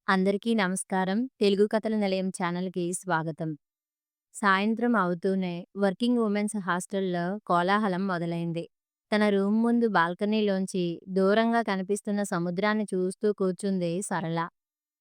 అందరికీ నమస్కారం. తెలుగు కథల నిలయం ఛానల్‌కి స్వాగతం. సాయంత్రం అవుతూనే వర్కింగ్ ఉమెన్స్ హాస్టల్‌లో కోలాహలం మొదలైంది. తన రూమ్ ముందు బాల్కనీలోంచి దూరంగా కనిపిస్తున్న సముద్రాన్ని చూస్తూ కూర్చుంది సరళ.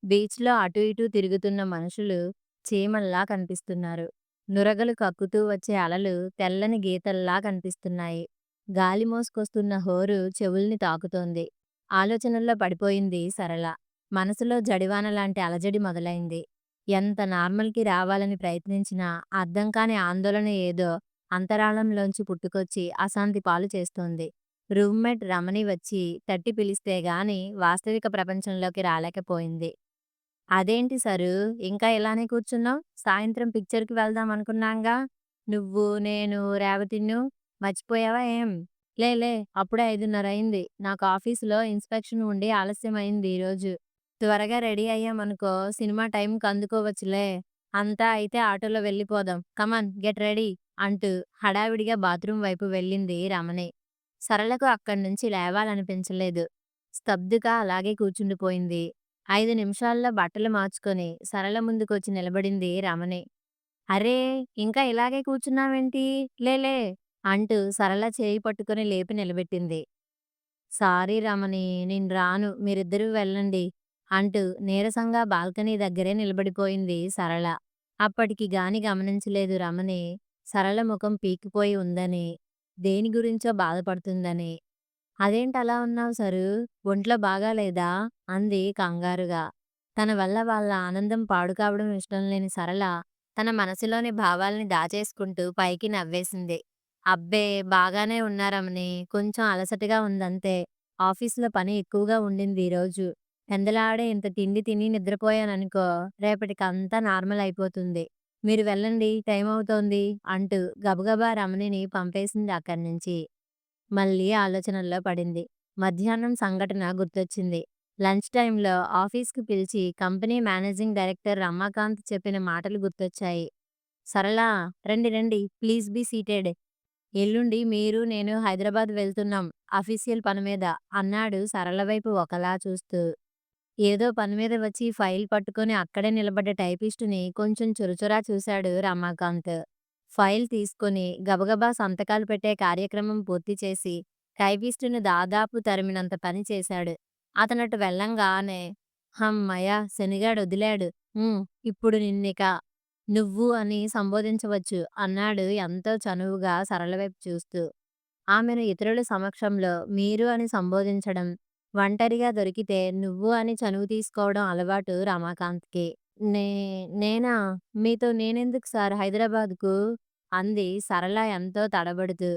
బీచ్‌లో అటు ఇటు తిరుగుతున్న మనుషులు చీమల్లా కనిపిస్తున్నారు. నురగలు కక్కుతూ వచ్చే అలలు తెల్లని గీతల్లా కనిపిస్తున్నాయి. గాలి మోసుకొస్తున్న హోరు చెవుల్ని తాకుతోంది. ఆలోచనల్లో పడిపోయింది సరళ. మనసులో జడివాన లాంటి అలజడి మొదలైంది. ఎంత నార్మల్‌కి రావాలని ప్రయత్నించినా అర్థం కాని ఆందోళన ఏదో అంతరాళంలోంచి పుట్టుకొచ్చి అశాంతి పాలు చేస్తోంది. రూమ్‌మేట్ రమణి వచ్చి తట్టి పిలిస్తే గాని వాస్తవిక ప్రపంచంలోకి రాలేకపోయింది. "అదేంటి సరూ ఇంకా ఇలానే కూర్చున్నావు? సాయంత్రం పిక్చర్‌కి వెళ్దాం అనుకున్నాంగా? నువ్వు, నేను, రేవతిన్ను మర్చిపోయావా ఏం? లే లే అప్పుడే 5:30 అయింది. నాకు ఆఫీసులో ఇన్స్‌పెక్షన్ ఉండి ఆలస్యం అయింది ఈరోజు. త్వరగా రెడీ అయ్యామనుకో సినిమా టైంకి అందుకోవచ్చులే. అంతా అయితే ఆటోలో వెళ్ళిపోదాం. కమాన్ గెట్ రెడీ" అంటూ హడావిడిగా బాత్రూమ్ వైపు వెళ్ళింది రమణి. సరళకు అక్కడ్నుంచి లేవాలనిపించలేదు. స్తబ్దుగా అలాగే కూర్చుండిపోయింది. 5 నిమిషాల్లో బట్టలు మార్చుకొని సరళ ముందుకొచ్చి నిలబడింది రమణి. "అరే! ఇంకా ఇలాగే కూర్చున్నావేంటి? లే లే" అంటూ సరళ చేయి పట్టుకొని లేపి నిలబెట్టింది. "సారీ రమణి, నేను రాను. మీరిద్దరూ వెళ్ళండి" అంటూ నీరసంగా బాల్కనీ దగ్గరే నిలబడిపోయింది సరళ. అప్పటికి గాని గమనించలేదు రమణి, సరళ ముఖం పీకిపోయి ఉందని, దేని గురించో బాధపడుతుందని. "అదేంటలా ఉన్నావు సరూ? ఒంట్లో బాగాలేదా?" అంది కంగారుగా. తన వల్ల వాళ్ళ ఆనందం పాడు కావడం ఇష్టం లేని సరళ తన మనసులోని భావాల్ని దాచేసుకుంటూ పైకి నవ్వేసింది. "అబ్బే బాగానే ఉన్నా రమణి. కొంచెం అలసటగా ఉందంతే. ఆఫీసులో పని ఎక్కువగా ఉండింది ఈరోజు. పెందలాడే ఇంత తిండి తిని నిద్రపోయాననుకో రేపటికంతా నార్మల్ అయిపోతుంది. మీరు వెళ్ళండి టైం అవుతోంది" అంటూ గబగబా రమణిని పంపేసింది అక్కడ్నుంచి. మళ్ళీ ఆలోచనల్లో పడింది. మధ్యాహ్నం సంఘటన గుర్తొచ్చింది. లంచ్ టైంలో ఆఫీస్‌కి పిలిచి కంపెనీ మేనేజింగ్ డైరెక్టర్ రమాకాంత్ చెప్పిన మాటలు గుర్తొచ్చాయి. "సరళా రండి రండి. Please be seated. ఎల్లుండి మీరు, నేను హైదరాబాద్ వెళ్తున్నాం అఫీషియల్ పని మీద" అన్నాడు సరళ వైపు ఒకలా చూస్తూ. ఏదో పని మీద వచ్చి ఫైల్ పట్టుకొని అక్కడే నిలబడ్డ టైపిస్టుని కొంచెం చురచురా చూశాడు రమాకాంత్. ఫైల్ తీసుకొని గబగబా సంతకాలు పెట్టే కార్యక్రమం పూర్తి చేసి టైపిస్టుని దాదాపు తరిమినంత పని చేశాడు. అతనటు వెళ్ళంగానే "హమ్మయ్య! శనిగాడు వదిలాడు. ఇప్పుడు నిన్నిక నువ్వు అని సంబోధించవచ్చు" అన్నాడు ఎంతో చనువుగా సరళ వైపు చూస్తూ. ఆమెను ఇతరుల సమక్షంలో మీరు అని సంబోధించడం, ఒంటరిగా దొరికితే నువ్వు అని చనువు తీసుకోవడం అలవాటు రమాకాంత్‌కి. నే నేనా? మీతో నేనెందుకు సార్ హైదరాబాద్‌కు? అంది సరళ ఎంతో తడబడుతూ.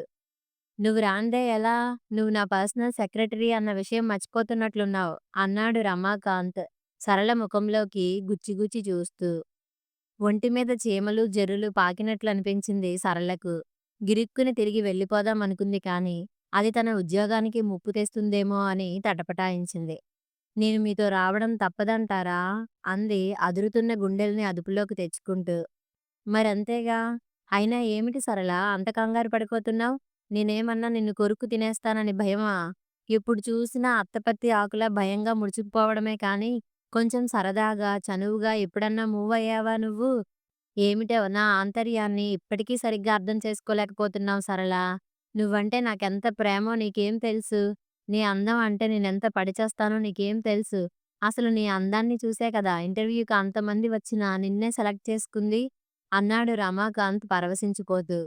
"నువ్వు రాందే ఎలా? నువ్వు నా పర్సనల్ సెక్రటరీ అన్న విషయం మర్చిపోతున్నట్లున్నావు" అన్నాడు రమాకాంత్ సరళ ముఖంలోకి గుచ్చి గుచ్చి చూస్తూ. ఒంటి మీద చీమలు, జెర్రులు పాకినట్లనిపించింది సరళకు. గిరుక్కున తిరిగి వెళ్ళిపోదామనుకుంది కానీ, అది తన ఉద్యోగానికి ముప్పు తెస్తుందేమో అని తటపటాయించింది. "నేను మీతో రావడం తప్పదంటారా?" అంది అదురుతున్న గుండెల్ని అదుపులోకి తెచ్చుకుంటూ. "మరంతేగా. అయినా ఏమిటి సరళా అంత కంగారు పడిపోతున్నావ్? నేనేమన్నా నిన్ను కొరుక్కు తినేస్తానని భయమా? ఎప్పుడు చూసినా అత్తపత్తి ఆకులా భయంగా ముడుచుకుపోవడమే కానీ, కొంచెం సరదాగా, చనువుగా ఎప్పుడన్నా మూవ్ అయ్యావా నువ్వు? ఏమిటో నా ఆంతర్యాన్ని ఇప్పటికీ సరిగ్గా అర్థం చేసుకోలేకపోతున్నావు సరళా! నువ్వంటే నాకెంత ప్రేమో నీకేం తెలుసు? నీ అందం అంటే నేనెంత పడిచస్తానో నీకేం తెలుసు? అసలు నీ అందాన్ని చూసే కదా ఇంటర్వ్యూకి అంతమంది వచ్చినా నిన్నే సెలెక్ట్ చేసుకుంది" అన్నాడు రమాకాంత్ పరవశించిపోతూ.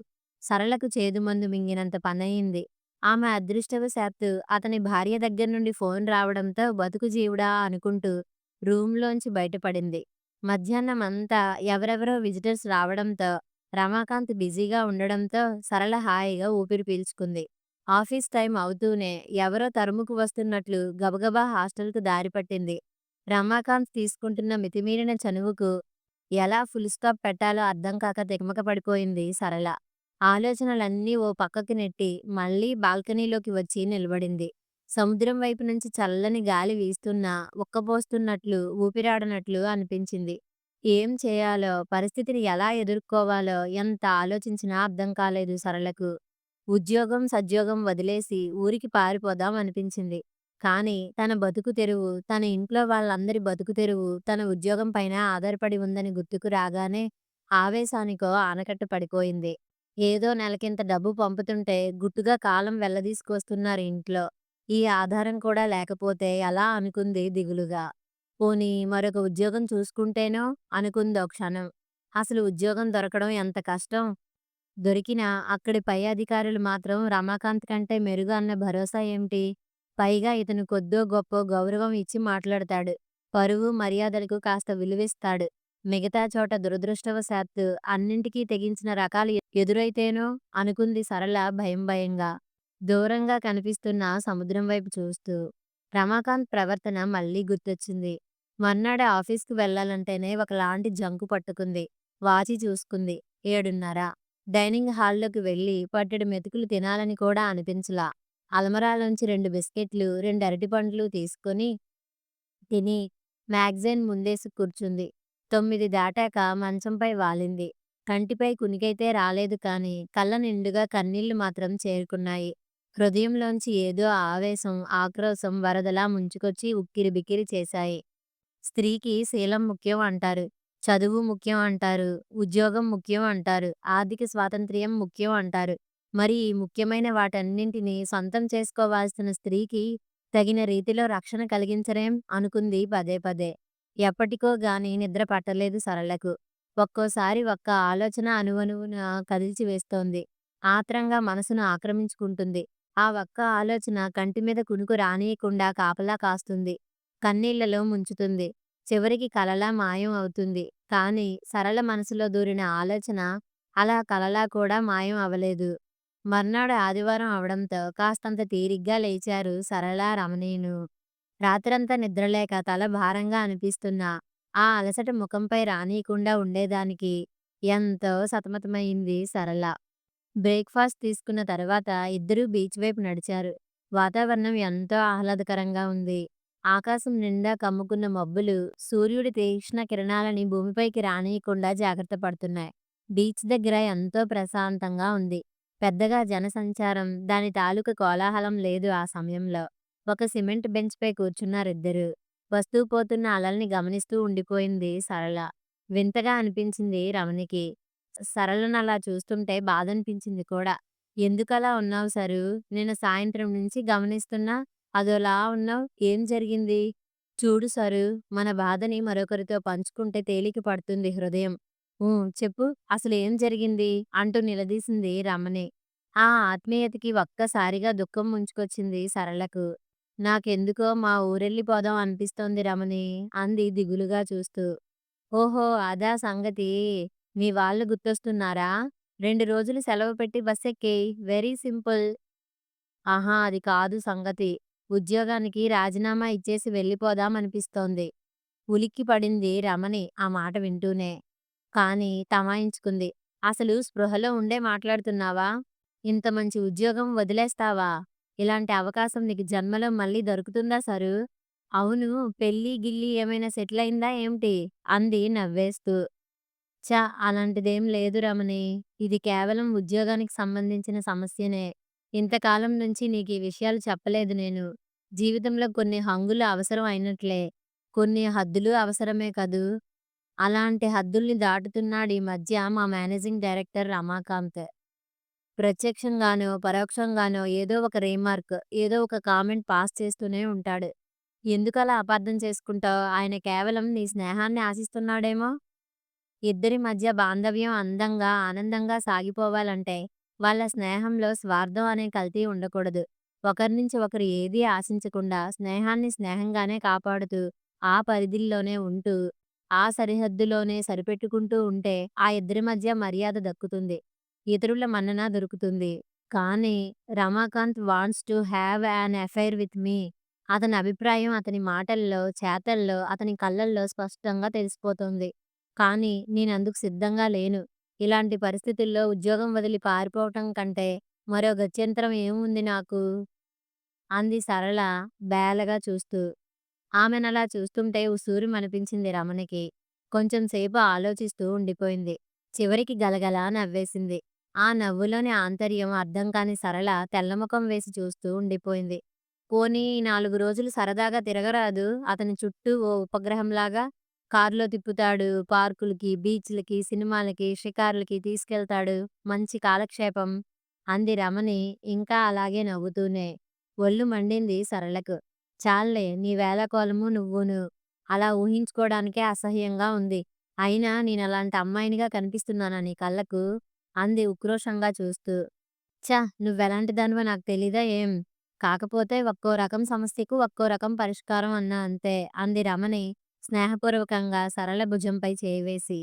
సరళకు చేదుమందు మింగినంత పనయింది. ఆమె అదృష్టవశాత్తు అతని భార్య దగ్గర్నుండి ఫోన్ రావడంతో బతుకు జీవుడా అనుకుంటూ రూంలోంచి బయటపడింది. మధ్యాహ్నమంతా ఎవరెవరో విజిటర్స్ రావడంతో, రమాకాంత్ బిజీగా ఉండడంతో సరళ హాయిగా ఊపిరి పీల్చుకుంది. ఆఫీస్ టైం అవుతూనే ఎవరో తరుముకు వస్తున్నట్లు గబగబా హాస్టల్‌కు దారి పట్టింది. రమాకాంత్ తీసుకుంటున్న మితిమీరిన చనువుకు ఎలా ఫుల్ స్టాప్ పెట్టాలో అర్థం కాక తికమక పడిపోయింది సరళ. ఆలోచనలన్నీ ఓ పక్కకి నెట్టి మళ్ళీ బాల్కనీలోకి వచ్చి నిలబడింది. సముద్రం వైపు నుంచి చల్లని గాలి వీస్తున్నా ఉక్కబోస్తున్నట్లు, ఊపిరాడనట్లు అనిపించింది. ఏం చేయాలో, పరిస్థితిని ఎలా ఎదుర్కోవాలో ఎంత ఆలోచించినా అర్థం కాలేదు సరళకు. ఉద్యోగం, సద్యోగం వదిలేసి ఊరికి పారిపోదాం అనిపించింది. కానీ తన బతుకు తెరువు, తన ఇంట్లో వాళ్ళందరి బతుకు తెరువు, తన ఉద్యోగం పైన ఆధారపడి ఉందని గుర్తుకు రాగానే ఆవేశానికో ఆనకట్ట పడిపోయింది. ఏదో నెలకింత డబ్బు పంపుతుంటే గుట్టుగా కాలం వెళ్లదీసుకొస్తున్నారు ఇంట్లో. ఈ ఆధారం కూడా లేకపోతే ఎలా అనుకుంది దిగులుగా. పోనీ మరొక ఉద్యోగం చూసుకుంటేనో అనుకుందో క్షణం. అసలు ఉద్యోగం దొరకడం ఎంత కష్టం. దొరికినా అక్కడి పై అధికారులు మాత్రం రమాకాంత్ కంటే మెరుగు అన్న భరోసా ఏమిటి? పైగా ఇతను కొద్దో గొప్పో గౌరవం ఇచ్చి మాట్లాడతాడు. పరువు, మర్యాదలకు కాస్త విలువిస్తాడు. మిగతా చోట దురదృష్టవశాత్తు అన్నింటికీ తెగించిన రకాలు ఎదురైతేనో అనుకుంది సరళ భయం భయంగా. దూరంగా కనిపిస్తున్న సముద్రం వైపు చూస్తూ. రమాకాంత్ ప్రవర్తన మళ్ళీ గుర్తొచ్చింది. మర్నాడు ఆఫీస్‌కి వెళ్ళాలంటేనే ఒకలాంటి జంకు పట్టుకుంది. వాచి చూసుకుంది. 7:30. డైనింగ్ హాల్లోకి వెళ్ళి పట్టెడు మెతుకులు తినాలని కూడా అనిపించలా. అల్మరాలోంచి 2 బిస్కెట్లు, 2 అరటిపండ్లు తీసుకొని తిని మ్యాగజైన్ ముందేసి కూర్చుంది. 9 దాటాక మంచంపై వాలింది. కంటిపై కునుకైతే రాలేదు కానీ కళ్ళ నిండుగా కన్నీళ్లు మాత్రం చేరుకున్నాయి. హృదయంలోంచి ఏదో ఆవేశం, ఆక్రోశం వరదలా ముంచుకొచ్చి ఉక్కిరిబిక్కిరి చేశాయి. స్త్రీకి శీలం ముఖ్యం అంటారు. చదువు ముఖ్యం అంటారు. ఉద్యోగం ముఖ్యం అంటారు. ఆర్థిక స్వాతంత్ర్యం ముఖ్యం అంటారు. మరి ఈ ముఖ్యమైన వాటన్నింటినీ సొంతం చేసుకోవాల్సిన స్త్రీకి తగిన రీతిలో రక్షణ కలిగించరేం అనుకుంది పదే పదే. ఎప్పటికో గాని నిద్ర పట్టలేదు సరళకు. ఒక్కోసారి ఒక్క ఆలోచన అణువణువున కదిల్చివేస్తోంది. ఆత్రంగా మనసును ఆక్రమించుకుంటుంది. ఆ ఒక్క ఆలోచన కంటిమీద కునుకు రానీయకుండా కాపలా కాస్తుంది. కన్నీళ్లలో ముంచుతుంది. చివరికి కలలా మాయం అవుతుంది. కానీ సరళ మనసులో దూరిన ఆలోచన అలా కలలా కూడా మాయం అవలేదు. మర్నాడు ఆదివారం అవడంతో కాస్తంత తీరిగ్గా లేచారు సరళ, రమణీను. రాత్రంతా నిద్రలేక తల భారంగా అనిపిస్తున్నా ఆ అలసట ముఖంపై రానీయకుండా ఉండేదానికి ఎంతో సతమతమయింది సరళ. బ్రేక్‌ఫాస్ట్ తీసుకున్న తర్వాత ఇద్దరూ బీచ్ వైపు నడిచారు. వాతావరణం ఎంతో ఆహ్లాదకరంగా ఉంది. ఆకాశం నిండా కమ్ముకున్న మబ్బులు సూర్యుడి తీక్ష్ణ కిరణాలని భూమిపైకి రానీయకుండా జాగ్రత్త పడుతున్నాయి. బీచ్ దగ్గర ఎంతో ప్రశాంతంగా ఉంది. పెద్దగా జనసంచారం, దాని తాలూకు కోలాహలం లేదు ఆ సమయంలో. ఒక సిమెంట్ బెంచ్‌పై కూర్చున్నారిద్దరూ. వస్తూ పోతున్న అలల్ని గమనిస్తూ ఉండిపోయింది సరళ. వింతగా అనిపించింది రమణికి. సరళనలా చూస్తుంటే బాధనిపించింది కూడా. ఎందుకలా ఉన్నావు సరూ? నిన్న సాయంత్రం నుంచి గమనిస్తున్నా అదోలా ఉన్నావు. ఏం జరిగింది? చూడు సరూ, మన బాధని మరొకరితో పంచుకుంటే తేలిక పడుతుంది హృదయం. ఊ, చెప్పు, అసలు ఏం జరిగింది? అంటూ నిలదీసింది రమణి. ఆ ఆత్మీయతకి ఒక్కసారిగా దుఃఖం ముంచుకొచ్చింది సరళకు. నాకెందుకో మా ఊరెళ్ళిపోదాం అనిపిస్తోంది రమణి అంది దిగులుగా చూస్తూ. ఓహో, అదా సంగతి. మీ వాళ్ళు గుర్తొస్తున్నారా? 2 రోజులు సెలవు పెట్టి బస్సెక్కేయ్. Very simple. ఆహా, అది కాదు సంగతి. ఉద్యోగానికి రాజీనామా ఇచ్చేసి వెళ్ళిపోదామనిపిస్తోంది. ఉలిక్కిపడింది రమణి ఆ మాట వింటూనే. కానీ తమాయించుకుంది. అసలు స్పృహలో ఉండే మాట్లాడుతున్నావా? ఇంత మంచి ఉద్యోగం వదిలేస్తావా? ఇలాంటి అవకాశం నీకు జన్మలో మళ్ళీ దొరుకుతుందా సరూ? అవును, పెళ్లి గిల్లి ఏమైనా సెటిలయిందా ఏమిటి? అంది నవ్వేస్తూ. ఛ! అలాంటిదేం లేదు రమణి. ఇది కేవలం ఉద్యోగానికి సంబంధించిన సమస్యనే. ఇంతకాలం నుంచి నీకీ విషయాలు చెప్పలేదు నేను. జీవితంలో కొన్ని హంగులు అవసరం అయినట్లే, కొన్ని హద్దులు అవసరమే కదూ! అలాంటి హద్దుల్ని దాటుతున్నాడీ మధ్య మా మేనేజింగ్ డైరెక్టర్ రమాకాంత్. ప్రత్యక్షంగానో, పరోక్షంగానో ఏదో ఒక రీమార్క్, ఏదో ఒక కామెంట్ పాస్ చేస్తూనే ఉంటాడు. ఎందుకలా అపార్థం చేసుకుంటావ్? ఆయన కేవలం నీ స్నేహాన్ని ఆశిస్తున్నాడేమో! ఇద్దరి మధ్య బాంధవ్యం అందంగా, ఆనందంగా సాగిపోవాలంటే వాళ్ళ స్నేహంలో స్వార్థం అనే కల్తీ ఉండకూడదు. ఒకరి నుంచి ఒకరు ఏదీ ఆశించకుండా స్నేహాన్ని స్నేహంగానే కాపాడుతూ, ఆ పరిధుల్లోనే ఉంటూ, ఆ సరిహద్దులోనే సరిపెట్టుకుంటూ ఉంటే ఆ ఇద్దరి మధ్య మర్యాద దక్కుతుంది. ఇతరుల మన్నన దొరుకుతుంది. కానీ Ramakant wants to have an affair with me. అతని అభిప్రాయం అతని మాటల్లో, చేతల్లో, అతని కళ్ళల్లో స్పష్టంగా తెలిసిపోతోంది. కానీ నేనందుకు సిద్ధంగా లేను. ఇలాంటి పరిస్థితుల్లో ఉద్యోగం వదిలి పారిపోవటం కంటే మరో గత్యంతరం ఏముంది నాకు? అంది సరళ బేలగా చూస్తూ. ఆమెనలా చూస్తుంటే ఉసూరుమనిపించింది రమణికి. కొంచెం సేపు ఆలోచిస్తూ ఉండిపోయింది. చివరికి గలగలా నవ్వేసింది. ఆ నవ్వులోని ఆంతర్యం అర్థం కాని సరళ తెల్లముఖం వేసి చూస్తూ ఉండిపోయింది. పోనీ 4 రోజులు సరదాగా తిరగరాదు? అతని చుట్టూ ఓ ఉపగ్రహంలాగా కారులో తిప్పుతాడు. పార్కులకి, బీచ్‌లకి, సినిమాలకి, షికారులకి తీసుకెళ్తాడు. మంచి కాలక్షేపం అంది రమణి ఇంకా అలాగే నవ్వుతూనే. ఒళ్ళు మండింది సరళకు. చాల్లే నీ వేళాకోళము నువ్వును. అలా ఊహించుకోడానికే అసహ్యంగా ఉంది. అయినా నేనలాంటి అమ్మాయినిగా కనిపిస్తున్నానా నీ కళ్ళకు? అంది ఉక్రోషంగా చూస్తూ. ఛ! నువ్వెలాంటిదానివో నాకు తెలీదా ఏం? కాకపోతే ఒక్కో రకం సమస్యకు ఒక్కో రకం పరిష్కారం అన్నా అంతే అంది రమణి స్నేహపూర్వకంగా సరళ భుజంపై చేయి వేసి.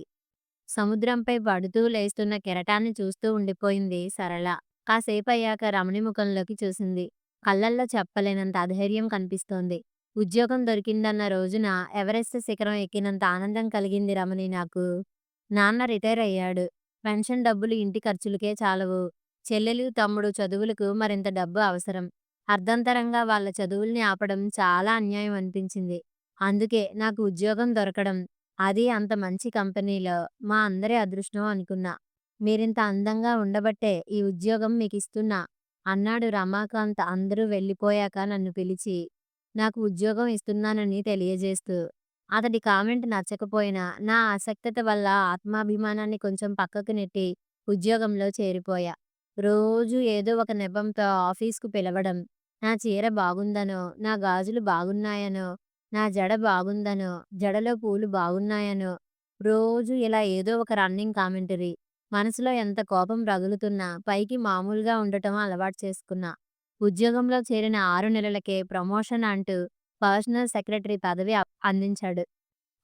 సముద్రంపై పడుతూ లేస్తున్న కెరటాన్ని చూస్తూ ఉండిపోయింది సరళ. కాసేపయ్యాక రమణి ముఖంలోకి చూసింది. కళ్ళల్లో చెప్పలేనంత అధైర్యం కనిపిస్తోంది. ఉద్యోగం దొరికిందన్న రోజున ఎవరెస్ట్ శిఖరం ఎక్కినంత ఆనందం కలిగింది రమణి నాకు. నాన్న రిటైర్ అయ్యాడు. పెన్షన్ డబ్బులు ఇంటి ఖర్చులకే చాలవు. చెల్లెలు, తమ్ముడు చదువులకు మరింత డబ్బు అవసరం. అర్ధంతరంగా వాళ్ళ చదువుల్ని ఆపడం చాలా అన్యాయం అనిపించింది. అందుకే నాకు ఉద్యోగం దొరకడం, అదీ అంత మంచి కంపెనీలో, మా అందరి అదృష్టం అనుకున్నా. మీరింత అందంగా ఉండబట్టే ఈ ఉద్యోగం మీకిస్తున్నా అన్నాడు రమాకాంత్ అందరూ వెళ్ళిపోయాక నన్ను పిలిచి, నాకు ఉద్యోగం ఇస్తున్నానని తెలియజేస్తూ. అతడి కామెంట్ నచ్చకపోయినా నా ఆసక్తత వల్ల ఆత్మాభిమానాన్ని కొంచెం పక్కకు నెట్టి ఉద్యోగంలో చేరిపోయా. రోజూ ఏదో ఒక నెపంతో ఆఫీస్‌కు పిలవడం, నా చీర బాగుందనో, నా గాజులు బాగున్నాయనో, నా జడ బాగుందనో, జడలో పూలు బాగున్నాయనో, రోజూ ఇలా ఏదో ఒక రన్నింగ్ కామెంటరీ. మనసులో ఎంత కోపం రగులుతున్నా పైకి మామూలుగా ఉండటం అలవాటు చేసుకున్నా. ఉద్యోగంలో చేరిన 6 నెలలకే ప్రమోషన్ అంటూ పర్సనల్ సెక్రటరీ పదవి అందించాడు.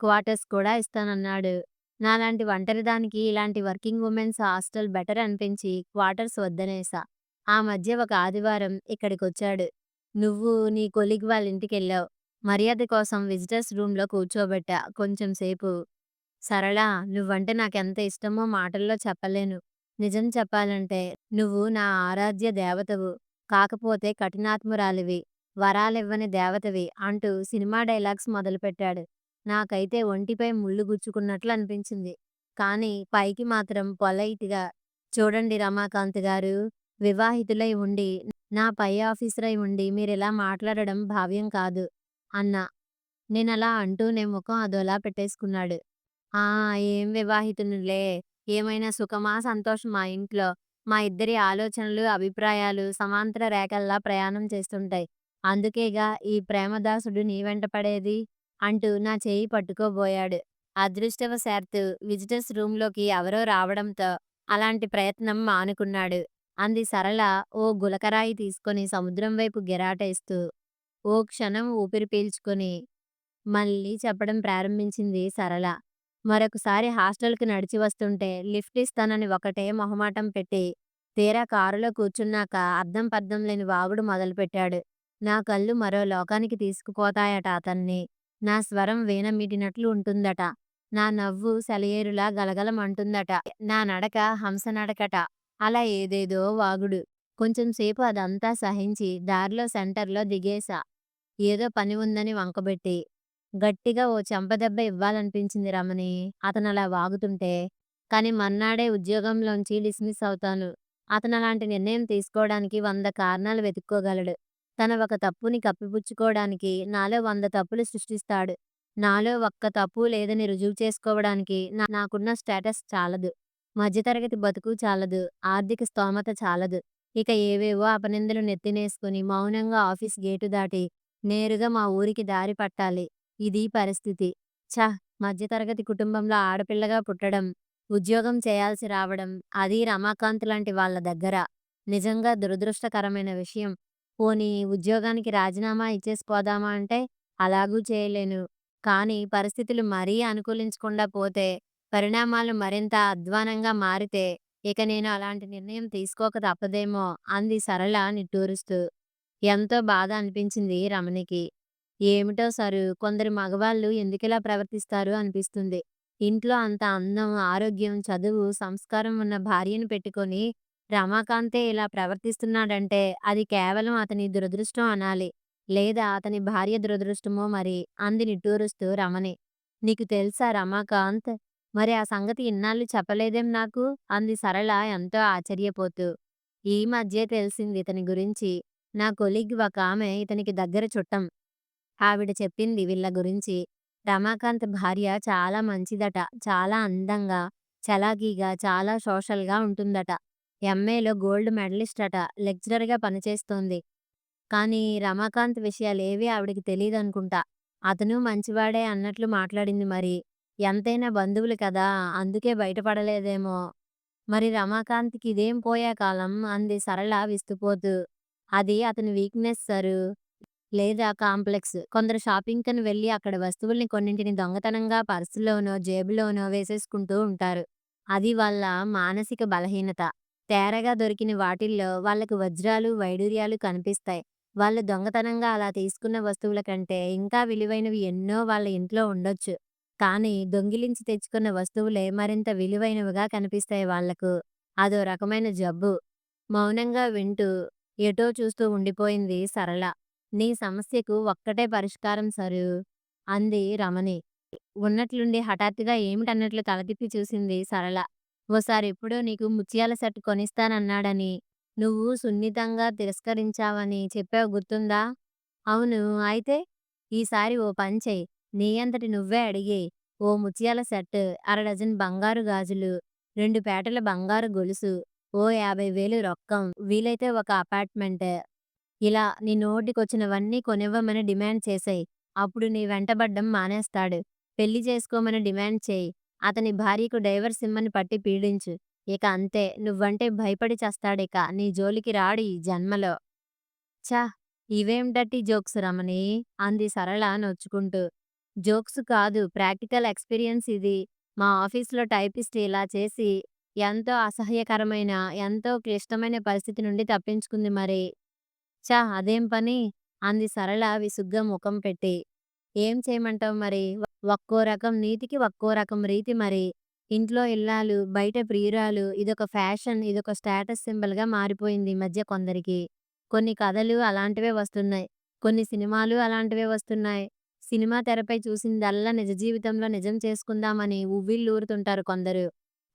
క్వార్టర్స్ కూడా ఇస్తానన్నాడు. నాలాంటి ఒంటరిదానికి ఇలాంటి వర్కింగ్ వుమెన్స్ హాస్టల్ బెటర్ అనిపించి క్వార్టర్స్ వద్దనేసా. ఆ మధ్య ఒక ఆదివారం ఇక్కడికొచ్చాడు. నువ్వు నీ కొలీగ్ వాళ్ళ ఇంటికెళ్ళావు. మర్యాద కోసం విజిటర్స్ రూమ్‌లో కూర్చోబెట్టా కొంచెం సేపు. సరళ, నువ్వంటే నాకెంత ఇష్టమో మాటల్లో చెప్పలేను. నిజం చెప్పాలంటే నువ్వు నా ఆరాధ్య దేవతవు. కాకపోతే కఠినాత్మురాలివి. వరాలివ్వని దేవతవి అంటూ సినిమా డైలాగ్స్ మొదలుపెట్టాడు. నాకైతే ఒంటిపై ముళ్ళు గుచ్చుకున్నట్లు అనిపించింది. కానీ పైకి మాత్రం పొలైట్‌గా చూడండి రమాకాంత్ గారు, వివాహితులై ఉండి, నా పై ఆఫీసరై ఉండి మీరిలా మాట్లాడడం భావ్యం కాదు అన్నా. నేనలా అంటూనే ముఖం అదోలా పెట్టేసుకున్నాడు. ఆ! ఏం వివాహితునిలే. ఏమైనా సుఖమా, సంతోషమా ఇంట్లో? మా ఇద్దరి ఆలోచనలు, అభిప్రాయాలు సమాంతర రేఖల్లా ప్రయాణం చేస్తుంటాయి. అందుకేగా ఈ ప్రేమదాసుడు నీ వెంట పడేది అంటూ నా చేయి పట్టుకోబోయాడు. అదృష్టవశాత్తు విజిటర్స్ రూమ్‌లోకి ఎవరో రావడంతో అలాంటి ప్రయత్నం మానుకున్నాడు అంది సరళ ఓ గులకరాయి తీసుకొని సముద్రం వైపు గిరాటేస్తూ. ఓ క్షణం ఊపిరి పీల్చుకొని మళ్ళీ చెప్పడం ప్రారంభించింది సరళ. మరొకసారి హాస్టల్‌కి నడిచి వస్తుంటే లిఫ్ట్ ఇస్తానని ఒకటే మొహమాటం పెట్టి, తీరా కారులో కూర్చున్నాక అర్థం పర్థం లేని వాగుడు మొదలుపెట్టాడు. నా కళ్ళు మరో లోకానికి తీసుకుపోతాయట అతన్ని. నా స్వరం వీణ మీటినట్లు ఉంటుందట. నా నవ్వు సెలయేరులా గలగలమంటుందట. నా నడక హంస నడకట. అలా ఏదేదో వాగుడు. కొంచెం సేపు అదంతా సహించి దారిలో సెంటర్‌లో దిగేశా. ఏదో పని ఉందని వంకబెట్టి. గట్టిగా ఓ చెంపదెబ్బ ఇవ్వాలనిపించింది రమణి అతనలా వాగుతుంటే. కానీ మర్నాడే ఉద్యోగంలోంచి డిస్మిస్ అవుతాను. అతనలాంటి నిర్ణయం తీసుకోవడానికి 100 కారణాలు వెతుక్కోగలడు. తన ఒక తప్పుని కప్పిపుచ్చుకోవడానికి నాలో 100 తప్పులు సృష్టిస్తాడు. నాలో ఒక్క తప్పు లేదని రుజువు చేసుకోవడానికి నాకున్న స్టేటస్ చాలదు. మధ్యతరగతి బతుకు చాలదు. ఆర్థిక స్తోమత చాలదు. ఇక ఏవేవో అపనిందలు నెత్తినేసుకుని మౌనంగా ఆఫీస్ గేటు దాటి నేరుగా మా ఊరికి దారి పట్టాలి. ఇదీ పరిస్థితి. ఛ! మధ్యతరగతి కుటుంబంలో ఆడపిల్లగా పుట్టడం, ఉద్యోగం చేయాల్సి రావడం, అదీ రమాకాంత్ లాంటి వాళ్ళ దగ్గర. నిజంగా దురదృష్టకరమైన విషయం. పోనీ ఉద్యోగానికి రాజీనామా ఇచ్చేసి పోదామా అంటే అలాగూ చేయలేను. కానీ పరిస్థితులు మరీ అనుకూలించకుండా పోతే, పరిణామాలు మరింత అధ్వాన్నంగా మారితే ఇక నేను అలాంటి నిర్ణయం తీసుకోక తప్పదేమో అంది సరళ నిట్టూరుస్తూ. ఎంతో బాధ అనిపించింది రమణికి. ఏమిటో సరు కొందరు మగవాళ్ళు ఎందుకిలా ప్రవర్తిస్తారు అనిపిస్తుంది. ఇంట్లో అంత అందం, ఆరోగ్యం, చదువు, సంస్కారం ఉన్న భార్యను పెట్టుకొని రమాకాంతే ఇలా ప్రవర్తిస్తున్నాడంటే అది కేవలం అతని దురదృష్టం అనాలి. లేదా అతని భార్య దురదృష్టమో మరి అంది నిట్టూరుస్తూ రమణి. నీకు తెలుసా రమాకాంత్? మరి ఆ సంగతి ఇన్నాళ్ళు చెప్పలేదేం నాకు? అంది సరళ ఎంతో ఆశ్చర్యపోతూ. ఈ మధ్యే తెలిసింది ఇతని గురించి. నా కొలీగ్ ఒకామె ఇతనికి దగ్గర చుట్టం. ఆవిడ చెప్పింది వీళ్ళ గురించి. రమాకాంత్ భార్య చాలా మంచిదట. చాలా అందంగా, చలాకీగా, చాలా సోషల్‌గా ఉంటుందట. ఎంఏలో గోల్డ్ మెడలిస్ట్ అట. లెక్చరర్‌గా పనిచేస్తోంది. కానీ రమాకాంత్ విషయాలేవీ ఆవిడకి తెలీదనుకుంటా. అతను మంచివాడే అన్నట్లు మాట్లాడింది మరి. ఎంతైనా బంధువులు కదా! అందుకే బయటపడలేదేమో! మరి రమాకాంత్‌కి ఇదేం పోయే కాలం అంది సరళ విస్తుపోతూ. అది అతని వీక్‌నెస్ సరూ. లేదా కాంప్లెక్స్. కొందరు షాపింగ్‌కని వెళ్లి అక్కడ వస్తువుల్ని కొన్నింటిని దొంగతనంగా పర్సులోనో, జేబులోనో వేసేసుకుంటూ ఉంటారు. అది వాళ్ళ మానసిక బలహీనత. తేరగా దొరికిన వాటిల్లో వాళ్ళకి వజ్రాలు, వైడూర్యాలు కనిపిస్తాయి. వాళ్ళు దొంగతనంగా అలా తీసుకున్న వస్తువుల కంటే ఇంకా విలువైనవి ఎన్నో వాళ్ళ ఇంట్లో ఉండొచ్చు. కానీ దొంగిలించి తెచ్చుకున్న వస్తువులే మరింత విలువైనవిగా కనిపిస్తాయి వాళ్లకు. అదో రకమైన జబ్బు. మౌనంగా వింటూ, ఎటో చూస్తూ ఉండిపోయింది సరళ. నీ సమస్యకు ఒక్కటే పరిష్కారం సరూ అంది రమణి. ఉన్నట్లుండి హఠాత్తుగా ఏమిటన్నట్లు తల తిప్పి చూసింది సరళ. ఓసారెప్పుడో నీకు ముత్యాల సెట్ కొనిస్తానన్నాడని, నువ్వు సున్నితంగా తిరస్కరించావని చెప్పావు గుర్తుందా? అవును. అయితే? ఈసారి ఓ పని చెయ్. నీ అంతట నువ్వే అడిగేయ్. ఓ ముత్యాల సెట్, అరడజను బంగారు గాజులు, 2 పేటల బంగారు గొలుసు, ఓ 50,000 రొక్కం, వీలైతే ఒక అపార్ట్‌మెంట్. ఇలా నీ నోటికొచ్చినవన్నీ కొనివ్వమని డిమాండ్ చేసేయ్. అప్పుడు నీ వెంటబడ్డం మానేస్తాడు. పెళ్లి చేసుకోమని డిమాండ్ చెయ్. అతని భార్యకు డైవర్స్ ఇమ్మని పట్టి పీడించు. ఇక అంతే. నువ్వంటే భయపడి చస్తాడిక. నీ జోలికి రాడు ఈ జన్మలో. ఛ! ఇవేం డర్టీ జోక్స్ రమణి అంది సరళ నొచ్చుకుంటూ. జోక్స్ కాదు. ప్రాక్టికల్ ఎక్స్‌పీరియన్స్ ఇది. మా ఆఫీస్‌లో టైపిస్ట్ ఇలా చేసి ఎంతో అసహ్యకరమైన, ఎంతో క్లిష్టమైన పరిస్థితి నుండి తప్పించుకుంది మరి. ఛ! అదేం పని? అంది సరళ విసుగ్గా ముఖం పెట్టి. ఏం చేయమంటావు మరి? ఒక్కో రకం నీతికి ఒక్కో రకం రీతి మరి. ఇంట్లో ఇల్లాలు, బయట ప్రియురాలు ఇదొక ఫ్యాషన్, ఇదొక స్టేటస్ సింబల్‌గా మారిపోయింది ఈ మధ్య కొందరికి. కొన్ని కథలు అలాంటివే వస్తున్నాయి. కొన్ని సినిమాలు అలాంటివే వస్తున్నాయి. సినిమా తెరపై చూసిందల్లా నిజ జీవితంలో నిజం చేసుకుందామని ఉవ్విళ్ళూరుతుంటారు కొందరు.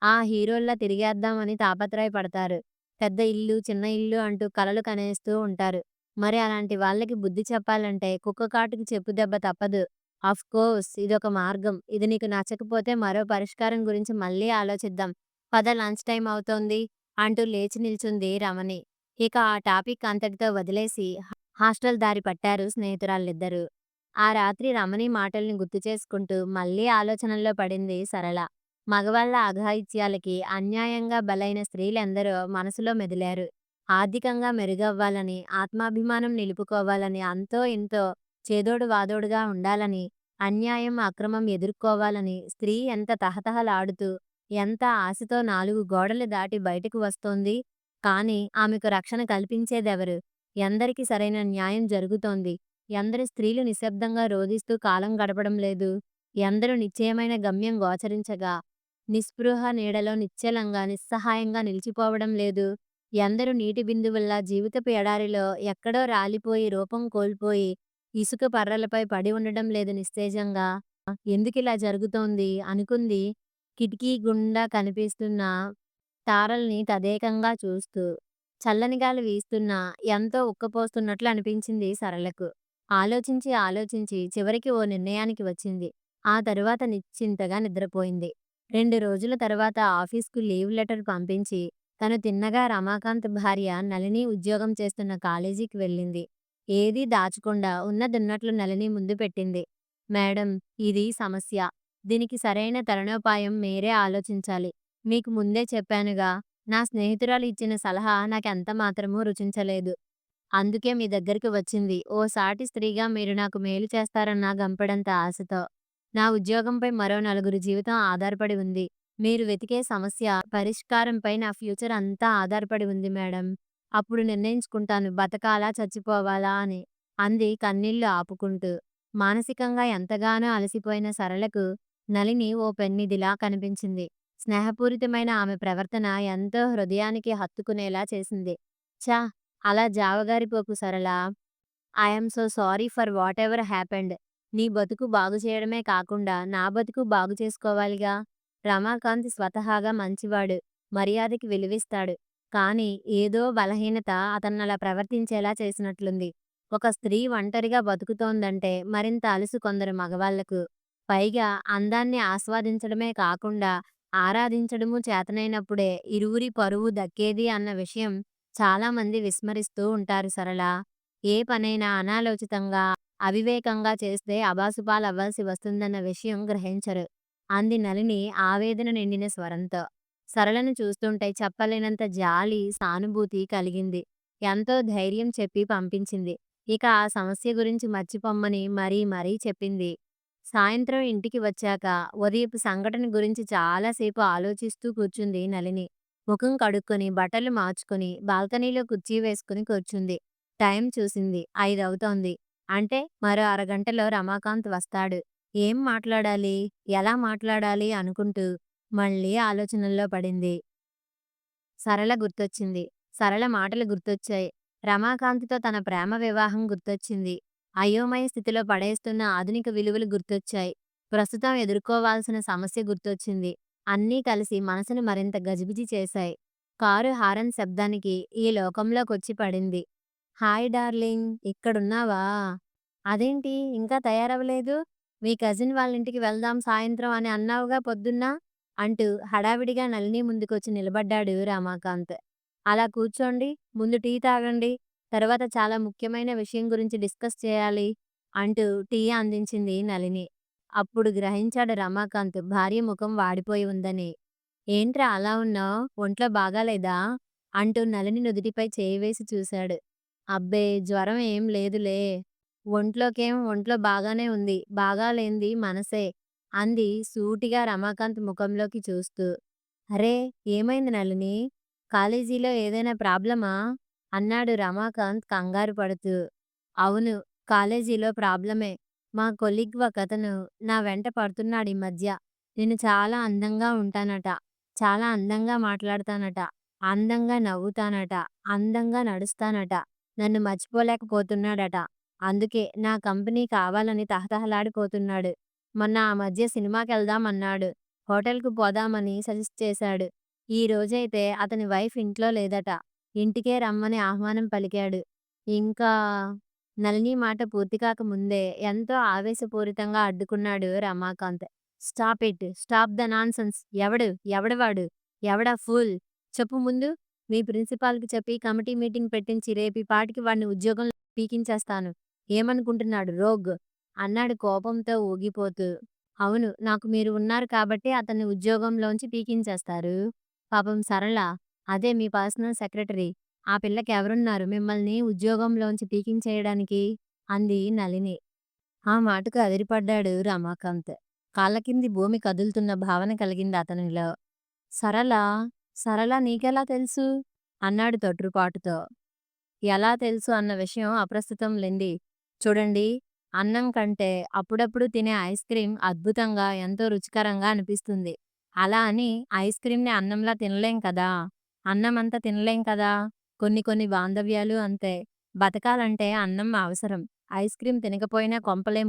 ఆ హీరోల్లా తిరిగేద్దామని తాపత్రయపడతారు. పెద్ద ఇల్లు, చిన్న ఇల్లు అంటూ కలలు కనేస్తూ ఉంటారు. మరి అలాంటి వాళ్ళకి బుద్ధి చెప్పాలంటే కుక్క కాటుకి చెప్పు దెబ్బ తప్పదు. ఆఫ్‌కోర్స్ ఇదొక మార్గం. ఇది నీకు నచ్చకపోతే మరో పరిష్కారం గురించి మళ్ళీ ఆలోచిద్దాం. పద లంచ్ టైమ్ అవుతోంది అంటూ లేచి నిల్చుంది రమణి. ఇక ఆ టాపిక్ అంతటితో వదిలేసి హాస్టల్ దారి పట్టారు స్నేహితురాళ్ళిద్దరూ. ఆ రాత్రి రమణి మాటల్ని గుర్తు చేసుకుంటూ మళ్ళీ ఆలోచనల్లో పడింది సరళ. మగవాళ్ళ అఘాయిత్యాలకి అన్యాయంగా బలైన స్త్రీలెందరో మనసులో మెదిలారు. ఆర్థికంగా మెరుగవ్వాలని, ఆత్మాభిమానం నిలుపుకోవాలని, అంతో ఇంతో చేదోడు వాదోడుగా ఉండాలని, అన్యాయం, అక్రమం ఎదుర్కోవాలని స్త్రీ ఎంత తహతహలాడుతూ, ఎంత ఆశతో 4 గోడలు దాటి బయటకు వస్తోంది. కానీ ఆమెకు రక్షణ కల్పించేదెవరు? ఎందరికి సరైన న్యాయం జరుగుతోంది? ఎందరు స్త్రీలు నిశ్శబ్దంగా రోదిస్తూ కాలం గడపడం లేదు? ఎందరు నిశ్చయమైన గమ్యం గోచరించగా నిస్పృహ నీడలో నిశ్చలంగా, నిస్సహాయంగా నిలిచిపోవడం లేదు? ఎందరు నీటి బిందువుల్లా జీవితపు ఎడారిలో ఎక్కడో రాలిపోయి రూపం కోల్పోయి ఇసుక పర్రలపై పడి ఉండడం లేదు నిస్తేజంగా? ఎందుకిలా జరుగుతోంది అనుకుంది కిటికీ గుండా కనిపిస్తున్న తారల్ని తదేకంగా చూస్తూ. చల్లని గాలి వీస్తున్నా ఎంతో ఉక్కపోస్తున్నట్లు అనిపించింది సరళకు. ఆలోచించి ఆలోచించి చివరికి ఓ నిర్ణయానికి వచ్చింది. ఆ తరువాత నిశ్చింతగా నిద్రపోయింది. 2 రోజుల తర్వాత ఆఫీస్‌కు లీవ్ లెటర్ పంపించి తను తిన్నగా రమాకాంత్ భార్య నళిని ఉద్యోగం చేస్తున్న కాలేజీకి వెళ్ళింది. ఏదీ దాచకుండా ఉన్నదున్నట్లు నళిని ముందు పెట్టింది. మేడం, ఇది సమస్య. దీనికి సరైన తరుణోపాయం మీరే ఆలోచించాలి. మీకు ముందే చెప్పానుగా. నా స్నేహితురాలు ఇచ్చిన సలహా నాకెంత మాత్రమూ రుచించలేదు. అందుకే మీ దగ్గరికి వచ్చింది. ఓ సాటి స్త్రీగా మీరు నాకు మేలు చేస్తారన్న గంపెడంత ఆశతో. నా ఉద్యోగంపై మరో నలుగురి జీవితం ఆధారపడి ఉంది. మీరు వెతికే సమస్య పరిష్కారంపై నా ఫ్యూచర్ అంతా ఆధారపడి ఉంది మేడం. అప్పుడు నిర్ణయించుకుంటాను బతకాలా, చచ్చిపోవాలా అని అంది కన్నీళ్లు ఆపుకుంటూ. మానసికంగా ఎంతగానో అలసిపోయిన సరళకు నళిని ఓ పెన్నిదిలా కనిపించింది. స్నేహపూరితమైన ఆమె ప్రవర్తన ఎంతో హృదయానికి హత్తుకునేలా చేసింది. ఛ! అలా జావగారిపోకు Sarala. I'm so sorry for whatever happened. నీ బతుకు బాగు చేయడమే కాకుండా నా బతుకు బాగు చేసుకోవాలిగా. రమాకాంత్ స్వతహాగా మంచివాడు. మర్యాదకి విలువిస్తాడు. కానీ ఏదో బలహీనత అతన్నలా ప్రవర్తించేలా చేసినట్లుంది. ఒక స్త్రీ ఒంటరిగా బతుకుతోందంటే మరింత అలుసు కొందరు మగవాళ్ళకు. పైగా అందాన్ని ఆస్వాదించడమే కాకుండా ఆరాధించడము చేతనైనప్పుడే ఇరువురి పరువు దక్కేది అన్న విషయం చాలామంది విస్మరిస్తూ ఉంటారు సరళ. ఏ పనైనా అనాలోచితంగా, అవివేకంగా చేస్తే అభాసుపాలవ్వాల్సి వస్తుందన్న విషయం గ్రహించరు. అంది నళిని ఆవేదన నిండిన స్వరంతో. సరళను చూస్తుంటే చెప్పలేనంత జాలి, సానుభూతి కలిగింది. ఎంతో ధైర్యం చెప్పి పంపించింది. ఇక ఆ సమస్య గురించి మర్చిపొమ్మని మరీ మరీ చెప్పింది. సాయంత్రం ఇంటికి వచ్చాక ఉదయపు సంఘటన గురించి చాలాసేపు ఆలోచిస్తూ కూర్చుంది నళిని. ముఖం కడుక్కొని, బట్టలు మార్చుకొని, బాల్కనీలో కుర్చీ వేసుకుని కూర్చుంది. టైం చూసింది. 5 అవుతోంది. అంటే మరో అరగంటలో రమాకాంత్ వస్తాడు. ఏం మాట్లాడాలి? ఎలా మాట్లాడాలి? అనుకుంటూ మళ్ళీ ఆలోచనల్లో పడింది. సరళ గుర్తొచ్చింది. సరళ మాటలు గుర్తొచ్చాయి. రమాకాంత్‌తో తన ప్రేమ వివాహం గుర్తొచ్చింది. అయోమయ స్థితిలో పడేస్తున్న ఆధునిక విలువలు గుర్తొచ్చాయి. ప్రస్తుతం ఎదుర్కోవాల్సిన సమస్య గుర్తొచ్చింది. అన్నీ కలిసి మనసును మరింత గజిబిజి చేశాయి. కారు హారన్ శబ్దానికి ఈ లోకంలోకొచ్చి పడింది. Hi darling! ఇక్కడున్నావా? అదేంటి ఇంకా తయారవ్వలేదు? మీ కజిన్ వాళ్ళింటికి వెళ్దాం సాయంత్రం అని అన్నావుగా పొద్దున్న? అంటూ హడావిడిగా నళిని ముందుకొచ్చి నిలబడ్డాడు రమాకాంత్. అలా కూర్చోండి, ముందు టీ తాగండి, తర్వాత చాలా ముఖ్యమైన విషయం గురించి డిస్కస్ చేయాలి అంటూ టీ అందించింది నళిని. అప్పుడు గ్రహించాడు రమాకాంత్ భార్య ముఖం వాడిపోయి ఉందని. ఏంట్రా అలా ఉన్నావ్? ఒంట్లో బాగాలేదా? అంటూ నళిని నుదిటిపై చేయి వేసి చూశాడు. అబ్బే జ్వరం ఏం లేదులే. ఒంట్లో బాగానే ఉంది. బాగాలేంది మనసే అంది సూటిగా రమాకాంత్ ముఖంలోకి చూస్తూ. అరే! ఏమైంది నళిని? కాలేజీలో ఏదైనా ప్రాబ్లమా? అన్నాడు రమాకాంత్ కంగారు పడుతూ. అవును. కాలేజీలో ప్రాబ్లమే. మా కొలీగ్ ఒకతను నా వెంట పడుతున్నాడీ మధ్య. నేను చాలా అందంగా ఉంటానట. చాలా అందంగా మాట్లాడతానట. అందంగా నవ్వుతానట. అందంగా నడుస్తానట. నన్ను మర్చిపోలేకపోతున్నాడట. అందుకే నా కంపెనీ కావాలని తహతహలాడిపోతున్నాడు. మొన్న ఆ మధ్య సినిమాకెళ్దాం అన్నాడు. హోటల్‌కి పోదామని సజెస్ట్ చేశాడు. ఈ రోజైతే అతని వైఫ్ ఇంట్లో లేదట. ఇంటికే రమ్మని ఆహ్వానం పలికాడు. ఇంకా నళిని మాట పూర్తి కాకముందే ఎంతో ఆవేశపూరితంగా అడ్డుకున్నాడు Ramakant. Stop it. Stop the nonsense. ఎవడు వాడు? ఎవడా ఫూల్? చెప్పు ముందు. మీ ప్రిన్సిపాల్‌కి చెప్పి కమిటీ మీటింగ్ పెట్టించి రేపీ పాటికి వాడిని ఉద్యోగంలో పీకించేస్తాను. ఏమనుకుంటున్నాడు రోగ్? అన్నాడు కోపంతో ఊగిపోతూ. అవును. నాకు మీరు ఉన్నారు కాబట్టే అతన్ని ఉద్యోగంలోంచి పీకించేస్తారు. పాపం సరళ, అదే మీ పర్సనల్ సెక్రటరీ. ఆ పిల్లకెవరున్నారు మిమ్మల్ని ఉద్యోగంలోంచి పీకించేయడానికి? అంది నళిని. ఆ మాటకు అదిరిపడ్డాడు రమాకాంత్. కాళ్ళ కింది భూమి కదులుతున్న భావన కలిగింది అతనిలో. సరళ? సరళ నీకెలా తెలుసు? అన్నాడు తొట్రుపాటుతో. ఎలా తెలుసు అన్న విషయం అప్రస్తుతం లెండి. చూడండి, అన్నం కంటే అప్పుడప్పుడు తినే ఐస్ క్రీమ్ అద్భుతంగా, ఎంతో రుచికరంగా అనిపిస్తుంది. అలా అని ఐస్ క్రీమ్‌ని అన్నంలా తినలేం కదా! అన్నమంత తినలేం కదా! కొన్ని కొన్ని బాంధవ్యాలు అంతే. బతకాలంటే అన్నం అవసరం. ఐస్ క్రీమ్ తినకపోయినా కొంపలేం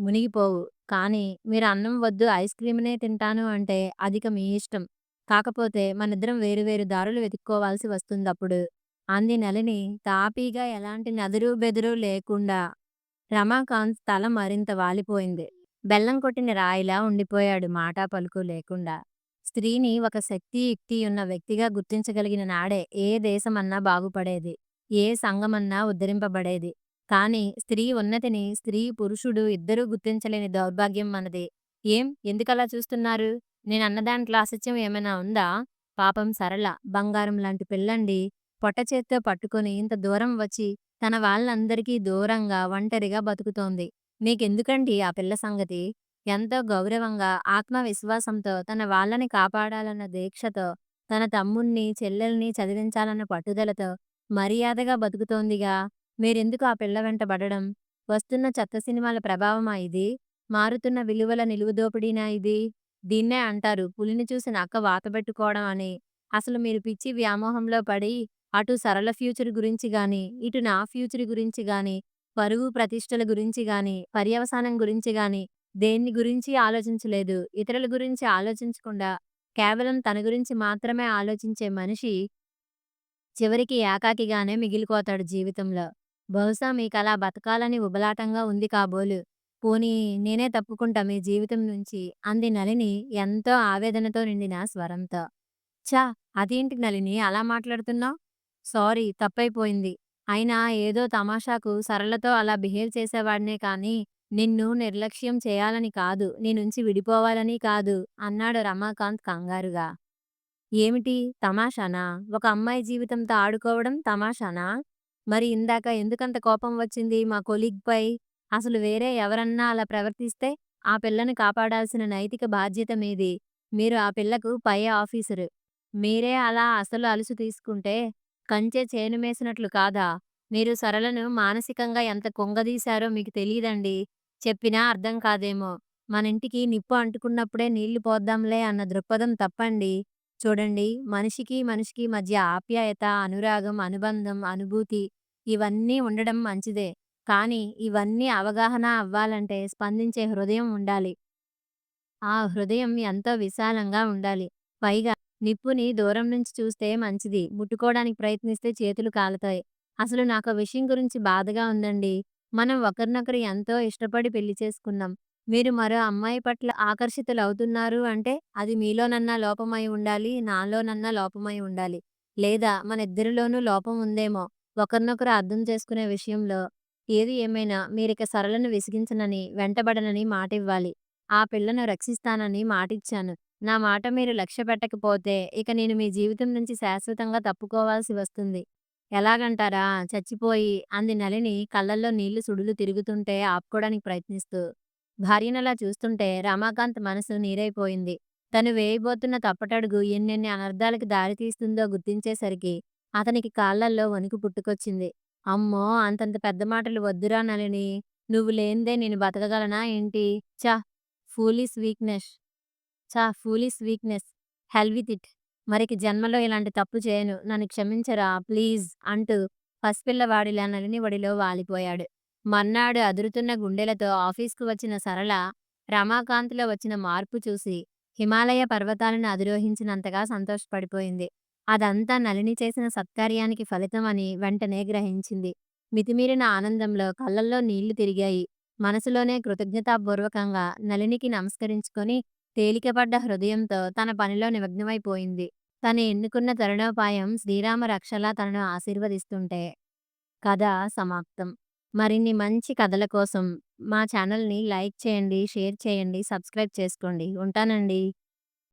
మునిగిపోవు. కానీ మీరు అన్నం వద్దు ఐస్ క్రీమ్‌నే తింటాను అంటే అదిక మీ ఇష్టం. కాకపోతే మనిద్దరం వేరు వేరు దారులు వెతుక్కోవాల్సి వస్తుందప్పుడు. అంది నళిని తాపీగా ఎలాంటి నదురు బెదురు లేకుండా. రమాకాంత్ తల మరింత వాలిపోయింది. బెల్లం కొట్టిన రాయిలా ఉండిపోయాడు మాటా పలుకు లేకుండా. స్త్రీని ఒక శక్తి యుక్తి ఉన్న వ్యక్తిగా గుర్తించగలిగిన నాడే ఏ దేశమన్నా బాగుపడేది. ఏ సంఘమన్నా ఉద్ధరింపబడేది. కానీ స్త్రీ ఉన్నతిని స్త్రీ పురుషుడు ఇద్దరూ గుర్తించలేని దౌర్భాగ్యం మనది. ఏం ఎందుకలా చూస్తున్నారు? నేనన్న దాంట్లో అసత్యం ఏమైనా ఉందా? పాపం సరళ బంగారం లాంటి పిల్లండి. పొట్ట చేత్తో పట్టుకొని ఇంత దూరం వచ్చి తన వాళ్ళందరికీ దూరంగా ఒంటరిగా బతుకుతోంది. మీకెందుకండి ఆ పిల్ల సంగతి? ఎంతో గౌరవంగా, ఆత్మవిశ్వాసంతో తన వాళ్ళని కాపాడాలన్న దీక్షతో, తన తమ్ముణ్ణి, చెల్లెల్ని చదివించాలన్న పట్టుదలతో మర్యాదగా బతుకుతోందిగా. మీరెందుకు ఆ పిల్ల వెంట పడడం? వస్తున్న చెత్త సినిమాల ప్రభావమా ఇది? మారుతున్న విలువల నిలువుదోపిడీనా ఇది? దీన్నే అంటారు పులిని చూసి నక్క వాతబెట్టుకోవడం అని. అసలు మీరు పిచ్చి వ్యామోహంలో పడి అటు సరళ ఫ్యూచర్ గురించి గాని, ఇటు నా ఫ్యూచర్ గురించి గాని, పరువు ప్రతిష్టల గురించి గాని, పర్యవసానం గురించి గాని, దేన్ని గురించి ఆలోచించలేదు. ఇతరుల గురించి ఆలోచించకుండా కేవలం తన గురించి మాత్రమే ఆలోచించే మనిషి చివరికి ఏకాకిగానే మిగిలిపోతాడు జీవితంలో. బహుశా మీకలా బతకాలని ఉబలాటంగా ఉంది కాబోలు. పోనీ నేనే తప్పుకుంటా మీ జీవితం నుంచి అంది నళిని ఎంతో ఆవేదనతో నిండిన స్వరంతో. ఛ! అదేంటి నళిని అలా మాట్లాడుతున్నావు? సారీ తప్పైపోయింది. అయినా ఏదో తమాషాకు సరళతో అలా బిహేవ్ చేసేవాడినే కానీ, నిన్ను నిర్లక్ష్యం చేయాలని కాదు, నీ నుంచి విడిపోవాలని కాదు అన్నాడు రమాకాంత్ కంగారుగా. ఏమిటి తమాషానా? ఒక అమ్మాయి జీవితంతో ఆడుకోవడం తమాషానా? మరి ఇందాక ఎందుకంత కోపం వచ్చింది మా కొలీగ్‌పై? అసలు వేరే ఎవరన్నా అలా ప్రవర్తిస్తే ఆ పిల్లని కాపాడాల్సిన నైతిక బాధ్యత మీది. మీరు ఆ పిల్లకు పై ఆఫీసరు. మీరే అలా అసలు అలుసు తీసుకుంటే కంచె చేను మేసినట్లు కాదా? మీరు సరళను మానసికంగా ఎంత కుంగదీశారో మీకు తెలీదండి. చెప్పినా అర్థం కాదేమో. మనింటికి నిప్పు అంటుకున్నప్పుడే నీళ్లు పోద్దాంలే అన్న దృక్పథం తప్పండి. చూడండి, మనిషికి, మనిషికి మధ్య ఆప్యాయత, అనురాగం, అనుబంధం, అనుభూతి ఇవన్నీ ఉండడం మంచిదే. కానీ ఇవన్నీ అవగాహన అవ్వాలంటే స్పందించే హృదయం ఉండాలి. ఆ హృదయం ఎంతో విశాలంగా ఉండాలి. పైగా నిప్పుని దూరం నుంచి చూస్తే మంచిది. ముట్టుకోవడానికి ప్రయత్నిస్తే చేతులు కాలతాయి. అసలు నాకో విషయం గురించి బాధగా ఉందండి. మనం ఒకరినొకరు ఎంతో ఇష్టపడి పెళ్లి చేసుకున్నాం. మీరు మరో అమ్మాయి పట్ల ఆకర్షితులవుతున్నారు అంటే అది మీలోనన్నా లోపమై ఉండాలి. నాలోనన్నా లోపమై ఉండాలి. లేదా మనిద్దరిలోనూ లోపం ఉందేమో! ఒకరినొకరు అర్థం చేసుకునే విషయంలో. ఏది ఏమైనా మీరిక సరళను విసిగించనని, వెంటబడనని మాటివ్వాలి. ఆ పిల్లను రక్షిస్తానని మాటిచ్చాను. నా మాట మీరు లక్ష్యపెట్టకపోతే ఇక నేను మీ జీవితం నుంచి శాశ్వతంగా తప్పుకోవాల్సి వస్తుంది. ఎలాగంటారా? చచ్చిపోయి అంది నళిని కళ్ళల్లో నీళ్లు సుడులు తిరుగుతుంటే ఆపుకోడానికి ప్రయత్నిస్తూ. భార్యనలా చూస్తుంటే రమాకాంత్ మనసు నీరైపోయింది. తను వేయబోతున్న తప్పటడుగు ఎన్నెన్ని అనర్థాలకు దారితీస్తుందో గుర్తించేసరికి అతనికి కాళ్ళల్లో వణుకు పుట్టుకొచ్చింది. అమ్మో! అంతంత పెద్ద మాటలు వద్దురా నళిని. నువ్వు లేనిదే నేను బతకగలనా ఏంటి? ఛ! Foolish weakness. Foolish weakness. Hell with it. మరిక జన్మలో ఇలాంటి తప్పు చేయను. నన్ను క్షమించరా ప్లీజ్ అంటూ పసిపిల్లవాడిలా నళిని ఒడిలో వాలిపోయాడు. మర్నాడు అదురుతున్న గుండెలతో ఆఫీస్‌కు వచ్చిన సరళ రమాకాంత్‌లో వచ్చిన మార్పు చూసి హిమాలయ పర్వతాలను అధిరోహించినంతగా సంతోషపడిపోయింది. అదంతా నళిని చేసిన సత్కార్యానికి ఫలితమని వెంటనే గ్రహించింది. మితిమీరిన ఆనందంలో కళ్ళల్లో నీళ్లు తిరిగాయి. మనసులోనే కృతజ్ఞతాపూర్వకంగా నళినికి నమస్కరించుకొని తేలికపడ్డ హృదయంతో తన పనిలో నిమగ్నమైపోయింది. తను ఎన్నుకున్న తరుణోపాయం శ్రీరామ రక్షలా తనను ఆశీర్వదిస్తుంటే. కథ సమాప్తం. మరిన్ని మంచి కథల కోసం మా ఛానల్‌ని లైక్ చేయండి, షేర్ చేయండి, సబ్స్క్రైబ్ చేసుకోండి. ఉంటానండి.